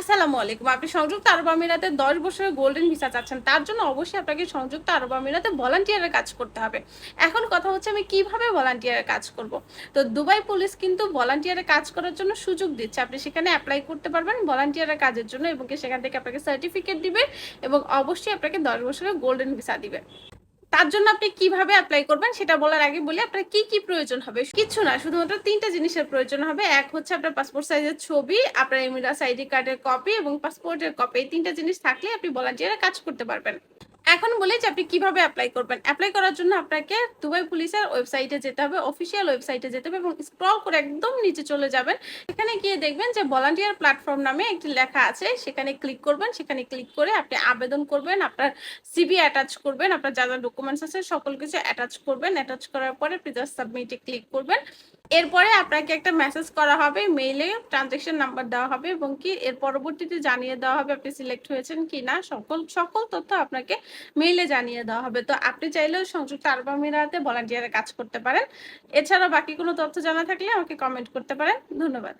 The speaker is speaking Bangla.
আসসালামু আলাইকুম। আপনি সংযুক্ত আরব আমিরাতে ১০ বছরের গোল্ডেন ভিসা চাচ্ছেন। তার জন্য অবশ্যই আপনাকে সংযুক্ত আরব আমিরাতে ভলান্টিয়ারের কাজ করতে হবে। এখন কথা হচ্ছে আমি কিভাবে ভলান্টিয়ারের কাজ করব? তো দুবাই পুলিশ কিন্তু ভলান্টিয়ারের কাজ করার জন্য সুযোগ দিচ্ছে। আপনি সেখানে এপ্লাই করতে পারবেন ভলান্টিয়ারের কাজের জন্য এবং সেখান থেকে আপনাকে সার্টিফিকেট দিবে এবং অবশ্যই আপনাকে ১০ বছরের গোল্ডেন ভিসা দিবে। তার জন্য আপনি কিভাবে এপ্লাই করবেন সেটা বলার আগে বলি আপনার কি প্রয়োজন হবে। কিছু না, শুধুমাত্র ৩ টা জিনিসের প্রয়োজন হবে। এক হচ্ছে আপনার পাসপোর্ট সাইজের ছবি, আপনার এমিরাতস আইডি কার্ডের কপি এবং পাসপোর্টের কপি। এই ৩ টা জিনিস থাকলে আপনি ভলান্টিয়ারে কাজ করতে পারবেন। এখন বলি যে আপনি কিভাবে এপ্লাই করবেন। এপ্লাই করার জন্য আপনাকে দুবাই পুলিশের ওয়েবসাইটে যেতে হবে, অফিসিয়াল ওয়েবসাইটে যেতে হবে এবং স্ক্রল করে একদম নিচে চলে যাবেন। সেখানে গিয়ে দেখবেন যে ভলান্টিয়ার প্ল্যাটফর্ম নামে একটি লেখা আছে, সেখানে ক্লিক করবেন। সেখানে ক্লিক করে আপনি আবেদন করবেন, আপনার সিভি অ্যাটাচ করবেন, আপনার যা ডকুমেন্টস আছে সকল কিছু অ্যাটাচ করবেন। অ্যাটাচ করার পরে আপনি জাস্ট সাবমিটে ক্লিক করবেন। এরপরে আপনাকে একটা মেসেজ করা হবে, মেইলে ট্রানজেকশন নাম্বার দেওয়া হবে এবং এর পরবর্তীতে জানিয়ে দেওয়া হবে আপনি সিলেক্ট হয়েছেন কিনা। সকল তথ্য আপনাকে মেইলে জানিয়ে দেওয়া হবে। তো আপনি চাইলেও সংযুক্ত আরব আমিরাতে ভলান্টিয়ারে কাজ করতে পারেন। এছাড়াও বাকি কোনো তথ্য জানা থাকলে আমাকে কমেন্ট করতে পারেন। ধন্যবাদ।